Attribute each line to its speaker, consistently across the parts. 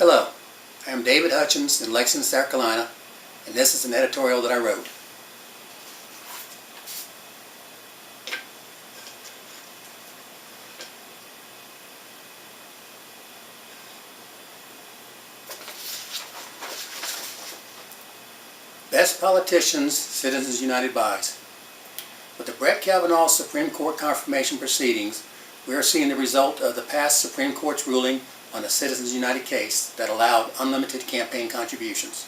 Speaker 1: Hello, I am David Hutchins in Lexington, South Carolina, and this is an editorial that I wrote. Best Politicians, Citizens United buys. With the Judge Kavanaugh Supreme Court confirmation proceedings, we are seeing the result of the past Supreme Court's ruling on the Citizens United case that allowed unlimited campaign contributions.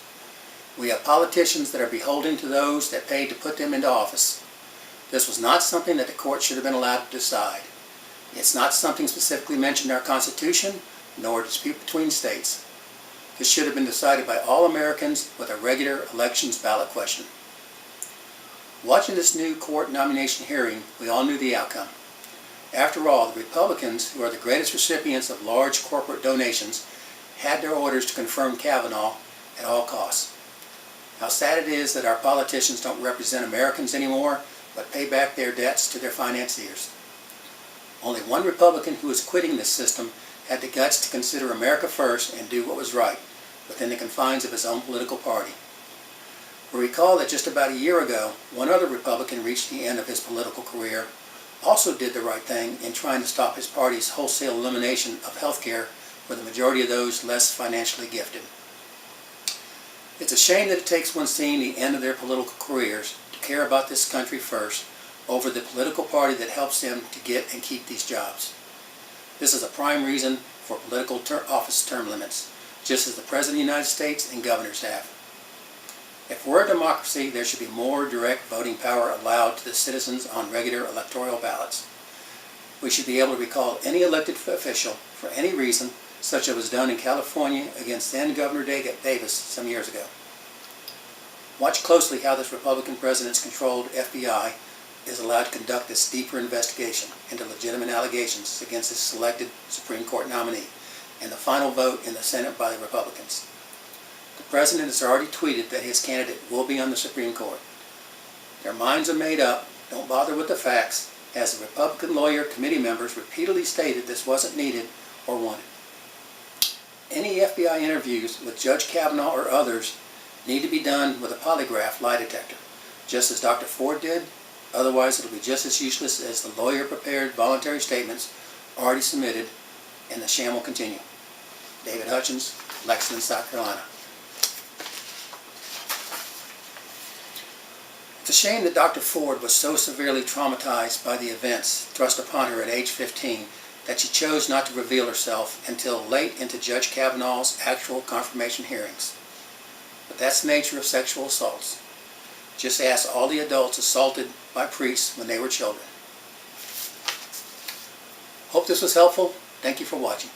Speaker 1: We have politicians that are beholden to those that paid to put them into office. This was not something that the court should have been allowed to decide. It's not something specifically mentioned in our Constitution, nor a dispute between states. This should have been decided by all Americans with a regular elections ballot question. Watching this new court nomination hearing, we all knew the outcome. After all, the Republicans, who are the greatest recipients of large corporate donations, had their orders to confirm Kavanaugh at all costs. How sad it is that our politicians don't represent Americans anymore, but pay back their debts to their financiers. Only one Republican who is quitting this system had the guts to consider America first and do what was right, within the confines of his own political party. We recall that just about a year ago, one other Republican reached the end of his political career, also did the right thing in trying to stop his party's wholesale elimination of health care for the majority of those less financially gifted. It's a shame that it takes one seeing the end of their political careers to care about this country first over the political party that helps them to get and keep these jobs. This is a prime reason for political office term limits, just as the President of the United States and governors have. If we're a democracy, there should be more direct voting power allowed to the citizens on regular electoral ballots. We should be able to recall any elected official for any reason, such as was done in California against then Governor Davis some years ago. Watch closely how this Republican president's controlled FBI is allowed to conduct this deeper investigation into legitimate allegations against his selected Supreme Court nominee and the final vote in the Senate by the Republicans. The President has already tweeted that his candidate will be on the Supreme Court. Their minds are made up, don't bother with the facts, as the Republican lawyer committee members repeatedly stated this wasn't needed or wanted. Any FBI interviews with Judge Kavanaugh or others need to be done with a polygraph lie detector, just as Dr. Ford did. Otherwise, it'll be just as useless as the lawyer-prepared voluntary statements already submitted, and the sham will continue. David Hutchins, Lexington, South Carolina. It's a shame that Dr. Ford was so severely traumatized by the events thrust upon her at age 15 that she chose not to reveal herself until late into Judge Kavanaugh's actual confirmation hearings. But that's the nature of sexual assaults. Just ask all the adults assaulted by priests when they were children. Hope this was helpful. Thank you for watching.